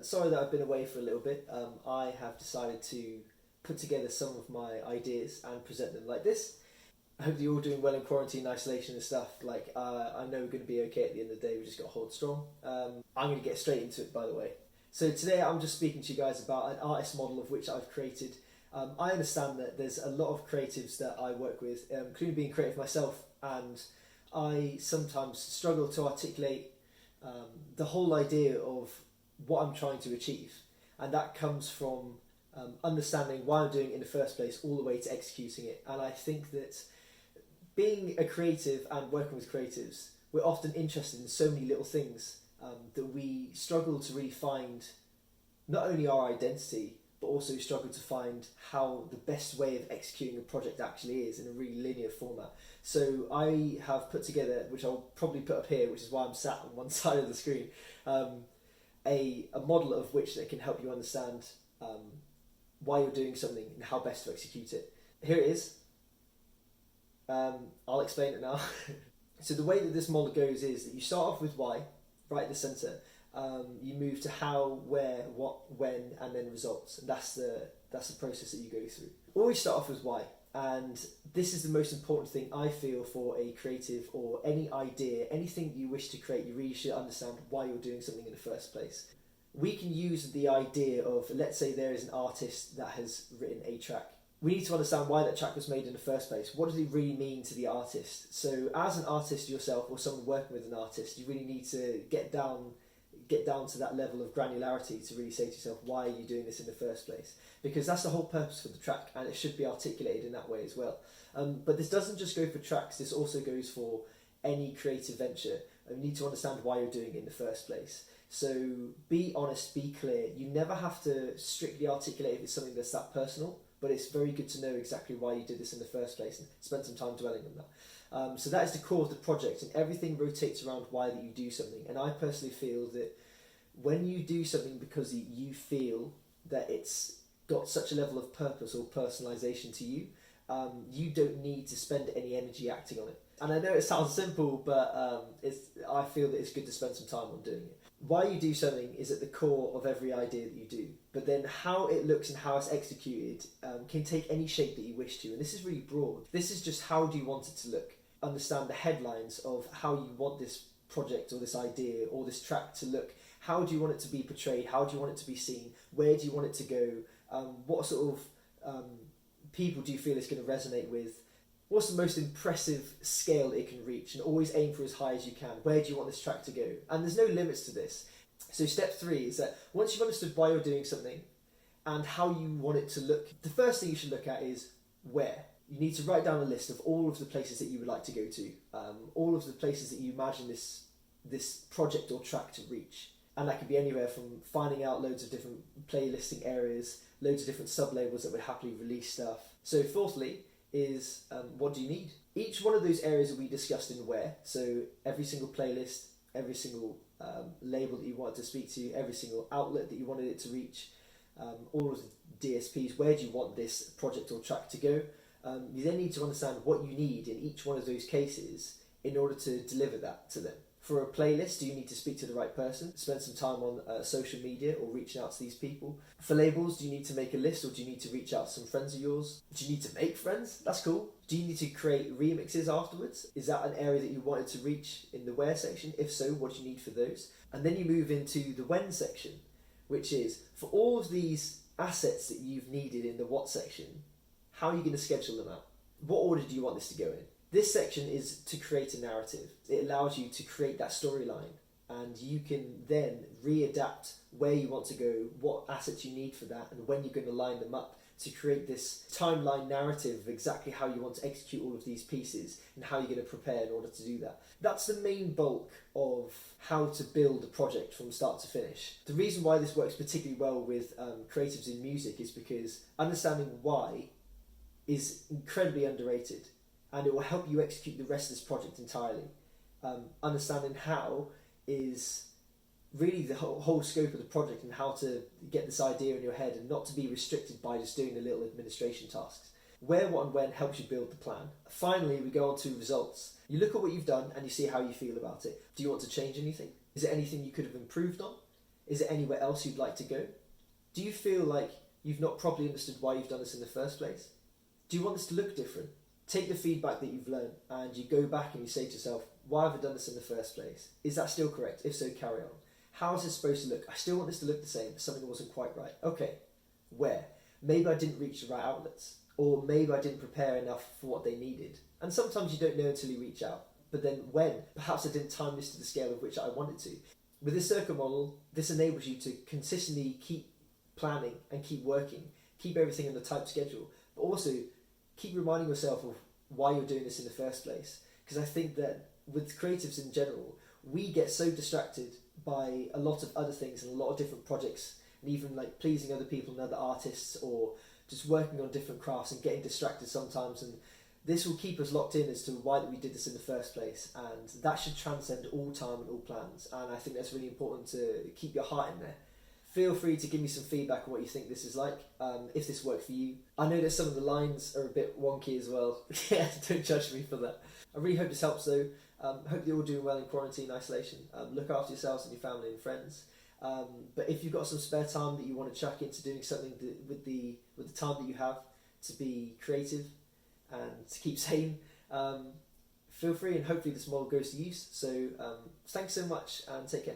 Sorry that I've been away for a little bit. I have decided to put together some of my ideas and present them like this. I hope you're all doing well in quarantine, isolation and stuff. I know we're going to be okay at the end of the day. We just got to hold strong. I'm going to get straight into it, by the way. So today I'm just speaking to you guys about an artist model of which I've created. I understand that there's a lot of creatives that I work with, including being creative myself, and I sometimes struggle to articulate the whole idea of what I'm trying to achieve. And that comes from understanding why I'm doing it in the first place all the way to executing it. And I think that being a creative and working with creatives, we're often interested in so many little things that we struggle to really find not only our identity, but also struggle to find how the best way of executing a project actually is in a really linear format. So I have put together, which I'll probably put up here, which is why I'm sat on one side of the screen, a model of which that can help you understand why you're doing something and how best to execute it. Here it is. I'll explain it now. So the way that this model goes is that you start off with why, right at the centre. You move to how, where, what, when, and then results. And that's the process that you go through. Always start off with why. And this is the most important thing I feel for a creative or any idea, anything you wish to create. You really should understand why you're doing something in the first place. We can use the idea of, let's say there is an artist that has written a track. We need to understand why that track was made in the first place. What does it really mean to the artist? So as an artist yourself, or someone working with an artist, you really need to get down to that level of granularity to really say to yourself, why are you doing this in the first place? Because that's the whole purpose for the track, and it should be articulated in that way as well. But this doesn't just go for tracks, this also goes for any creative venture. You need to understand why you're doing it in the first place. So be honest, be clear. You never have to strictly articulate if it's something that's that personal, but it's very good to know exactly why you did this in the first place and spend some time dwelling on that. So that is the core of the project, and everything rotates around why that you do something. And I personally feel that when you do something because you feel that it's got such a level of purpose or personalisation to you, you don't need to spend any energy acting on it. And I know it sounds simple, but I feel that it's good to spend some time on doing it. Why you do something is at the core of every idea that you do, but then how it looks and how it's executed can take any shape that you wish to, and this is really broad. This is just how do you want it to look. Understand the headlines of how you want this project or this idea or this track to look. How do you want it to be portrayed? How do you want it to be seen? Where do you want it to go? What sort of people do you feel it's going to resonate with? What's the most impressive scale it can reach? And always aim for as high as you can. Where do you want this track to go? And there's no limits to this. So step 3 is that once you've understood why you're doing something and how you want it to look, the first thing you should look at is where. You need to write down a list of all of the places that you would like to go to, all of the places that you imagine this project or track to reach. And that could be anywhere from finding out loads of different playlisting areas, loads of different sub-labels that would happily release stuff. So fourthly is what do you need? Each one of those areas that we discussed in where, so every single playlist, every single label that you wanted to speak to, every single outlet that you wanted it to reach, all of the DSPs, where do you want this project or track to go? You then need to understand what you need in each one of those cases in order to deliver that to them. For a playlist, do you need to speak to the right person, spend some time on social media or reaching out to these people? For labels, do you need to make a list or do you need to reach out to some friends of yours? Do you need to make friends? That's cool. Do you need to create remixes afterwards? Is that an area that you wanted to reach in the where section? If so, what do you need for those? And then you move into the when section, which is for all of these assets that you've needed in the what section, how are you going to schedule them out? What order do you want this to go in? This section is to create a narrative. It allows you to create that storyline, and you can then readapt where you want to go, what assets you need for that, and when you're going to line them up to create this timeline narrative of exactly how you want to execute all of these pieces and how you're going to prepare in order to do that. That's the main bulk of how to build a project from start to finish. The reason why this works particularly well with creatives in music is because understanding why is incredibly underrated, and it will help you execute the rest of this project entirely. Understanding how is really the whole scope of the project and how to get this idea in your head and not to be restricted by just doing the little administration tasks. Where, what and when helps you build the plan. Finally, we go on to results. You look at what you've done and you see how you feel about it. Do you want to change anything? Is there anything you could have improved on? Is there anywhere else you'd like to go? Do you feel like you've not properly understood why you've done this in the first place? Do you want this to look different? Take the feedback that you've learned and you go back and you say to yourself, why have I done this in the first place? Is that still correct? If so, carry on. How is this supposed to look? I still want this to look the same, but something wasn't quite right. Okay, where? Maybe I didn't reach the right outlets, or maybe I didn't prepare enough for what they needed. And sometimes you don't know until you reach out. But then when? Perhaps I didn't time this to the scale of which I wanted to. With this circle model, this enables you to consistently keep planning and keep working, keep everything on the tight schedule, but also keep reminding yourself of why you're doing this in the first place. Because I think that with creatives in general, we get so distracted by a lot of other things and a lot of different projects, and even like pleasing other people and other artists, or just working on different crafts and getting distracted sometimes. And this will keep us locked in as to why we did this in the first place, and that should transcend all time and all plans. And I think that's really important, to keep your heart in there. Feel free to give me some feedback on what you think this is like, if this worked for you. I know that some of the lines are a bit wonky as well. Yeah, don't judge me for that. I really hope this helps though. Hope you're all doing well in quarantine isolation. Look after yourselves and your family and friends. But if you've got some spare time that you want to chuck into doing something with the time that you have to be creative and to keep sane, feel free, and hopefully this model goes to use. So thanks so much and take care.